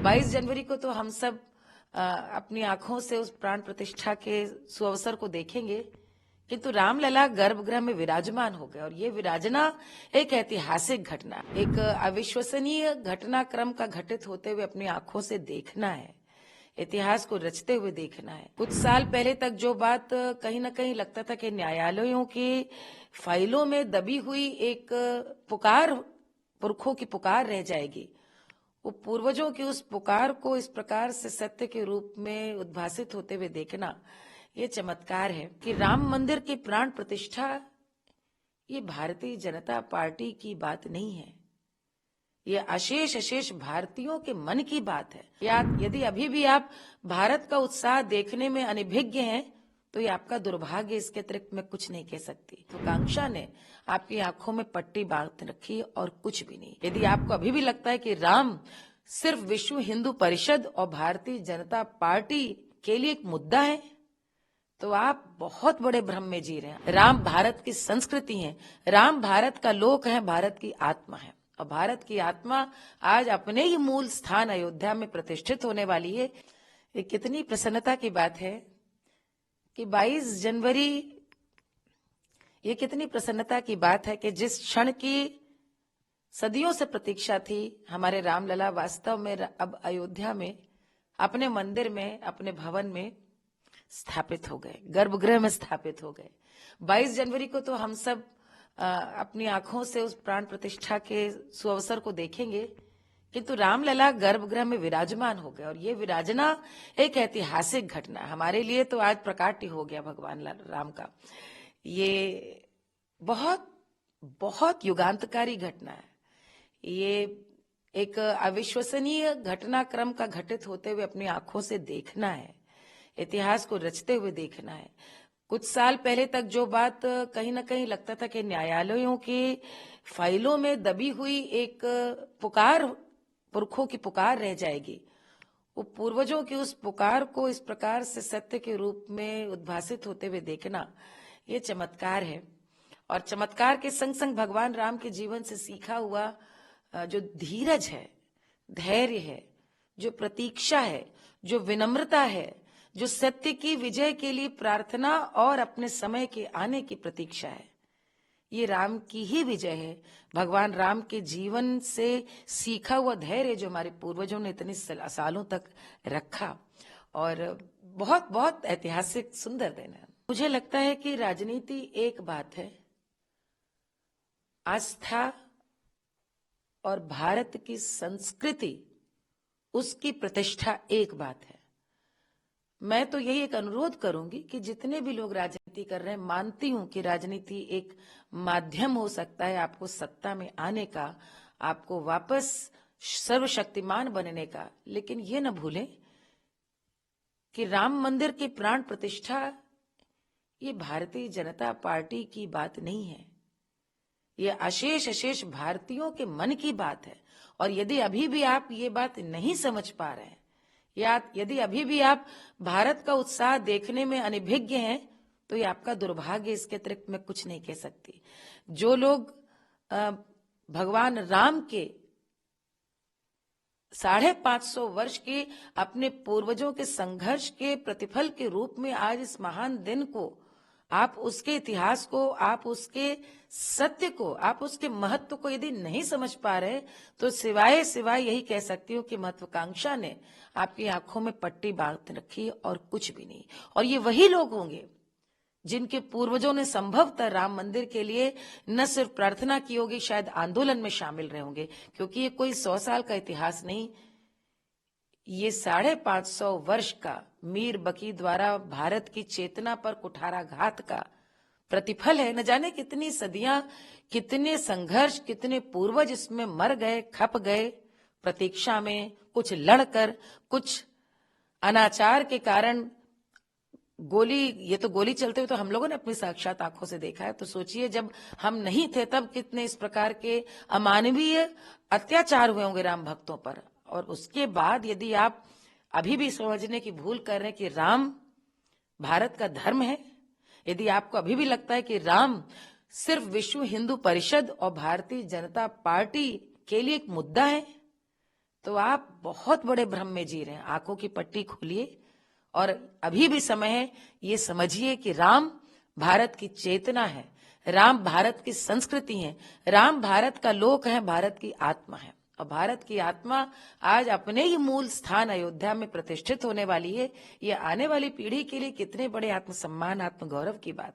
22 जनवरी को तो हम सब अपनी आंखों से उस प्राण प्रतिष्ठा के सुअवसर को देखेंगे, किंतु रामलला गर्भगृह में विराजमान हो गए और ये विराजना एक ऐतिहासिक घटना, एक अविश्वसनीय घटनाक्रम का घटित होते हुए अपनी आंखों से देखना है, इतिहास को रचते हुए देखना है। कुछ साल पहले तक जो बात कहीं न कहीं लगता था कि न्यायालयों की फाइलों में दबी हुई एक पुकार, पुरखों की पुकार रह जाएगी, वो पूर्वजों की उस पुकार को इस प्रकार से सत्य के रूप में उद्भासित होते हुए देखना, ये चमत्कार है कि राम मंदिर की प्राण प्रतिष्ठा ये भारतीय जनता पार्टी की बात नहीं है, ये अशेष भारतीयों के मन की बात है। या यदि अभी भी आप भारत का उत्साह देखने में अनभिज्ञ हैं, तो ये आपका दुर्भाग्य, इसके अतिरिक्त मैं कुछ नहीं कह सकती। तो कांक्षा ने आपकी आंखों में पट्टी बांध रखी और कुछ भी नहीं। यदि आपको अभी भी लगता है कि राम सिर्फ विश्व हिंदू परिषद और भारतीय जनता पार्टी के लिए एक मुद्दा है, तो आप बहुत बड़े भ्रम में जी रहे हैं। राम भारत की संस्कृति है, राम भारत का लोक है, भारत की आत्मा है, और भारत की आत्मा आज अपने ही मूल स्थान अयोध्या में प्रतिष्ठित होने वाली है। ये कितनी प्रसन्नता की बात है कि 22 जनवरी, ये कितनी प्रसन्नता की बात है कि जिस क्षण की सदियों से प्रतीक्षा थी, हमारे रामलला वास्तव में अब अयोध्या में अपने मंदिर में, अपने भवन में स्थापित हो गए, गर्भगृह में स्थापित हो गए। 22 जनवरी को तो हम सब अपनी आंखों से उस प्राण प्रतिष्ठा के सुअवसर को देखेंगे, किंतु रामलला गर्भगृह में विराजमान हो गए और ये विराजना एक ऐतिहासिक घटना है। हमारे लिए तो आज प्रकाट्य हो गया भगवान राम का। ये बहुत बहुत युगांतकारी घटना है। ये एक अविश्वसनीय घटनाक्रम का घटित होते हुए अपनी आंखों से देखना है, इतिहास को रचते हुए देखना है। कुछ साल पहले तक जो बात कहीं न कहीं लगता था कि न्यायालयों की फाइलों में दबी हुई एक पुकार, पुरखों की पुकार रह जाएगी, वो पूर्वजों की उस पुकार को इस प्रकार से सत्य के रूप में उद्भासित होते हुए देखना, ये चमत्कार है। और चमत्कार के संग संग भगवान राम के जीवन से सीखा हुआ जो धीरज है, धैर्य है, जो प्रतीक्षा है, जो विनम्रता है, जो सत्य की विजय के लिए प्रार्थना और अपने समय के आने की प्रतीक्षा है, ये राम की ही विजय है। भगवान राम के जीवन से सीखा हुआ धैर्य जो हमारे पूर्वजों ने इतने सालों तक रखा, और बहुत बहुत ऐतिहासिक सुंदर दिन है। मुझे लगता है कि राजनीति एक बात है, आस्था और भारत की संस्कृति, उसकी प्रतिष्ठा एक बात है। मैं तो यही एक अनुरोध करूंगी कि जितने भी लोग राजनीति कर रहे हैं, मानती हूं कि राजनीति एक माध्यम हो सकता है आपको सत्ता में आने का, आपको वापस सर्वशक्तिमान बनने का, लेकिन ये न भूलें कि राम मंदिर की प्राण प्रतिष्ठा ये भारतीय जनता पार्टी की बात नहीं है, ये अशेष भारतीयों के मन की बात है। और यदि अभी भी आप ये बात नहीं समझ पा रहे हैं, या यदि अभी भी आप भारत का उत्साह देखने में अनभिज्ञ हैं, तो ये आपका दुर्भाग्य, इसके अतिरिक्त मैं कुछ नहीं कह सकती। जो लोग भगवान राम के 550 वर्ष के अपने पूर्वजों के संघर्ष के प्रतिफल के रूप में आज इस महान दिन को, आप उसके इतिहास को, आप उसके सत्य को, आप उसके महत्व को यदि नहीं समझ पा रहे, तो सिवाय यही कह सकती हूँ कि महत्वाकांक्षा ने आपकी आंखों में पट्टी बांध रखी और कुछ भी नहीं। और ये वही लोग होंगे जिनके पूर्वजों ने संभवतः राम मंदिर के लिए न सिर्फ प्रार्थना की होगी, शायद आंदोलन में शामिल रहे होंगे, क्योंकि ये कोई 100 साल का इतिहास नहीं, ये 550 वर्ष का मीर बकी द्वारा भारत की चेतना पर कुठाराघात का प्रतिफल है। न जाने कितनी सदियां, कितने संघर्ष, कितने पूर्वज इसमें मर गए, खप गए प्रतीक्षा में, कुछ लड़कर, कुछ अनाचार के कारण गोली, ये तो गोली चलते हुए तो हम लोगों ने अपनी साक्षात आंखों से देखा है। तो सोचिए जब हम नहीं थे तब कितने इस प्रकार के अमानवीय अत्याचार हुए होंगे राम भक्तों पर। और उसके बाद यदि आप अभी भी समझने की भूल कर रहे हैं कि राम भारत का धर्म है, यदि आपको अभी भी लगता है कि राम सिर्फ विश्व हिंदू परिषद और भारतीय जनता पार्टी के लिए एक मुद्दा है, तो आप बहुत बड़े भ्रम में जी रहे हैं। आंखों की पट्टी खोलिए और अभी भी समय है, ये समझिए कि राम भारत की चेतना है, राम भारत की संस्कृति है, राम भारत का लोक है, भारत की आत्मा है। और भारत की आत्मा आज अपने ही मूल स्थान अयोध्या में प्रतिष्ठित होने वाली है। ये आने वाली पीढ़ी के लिए कितने बड़े आत्मसम्मान, आत्मगौरव की बात है।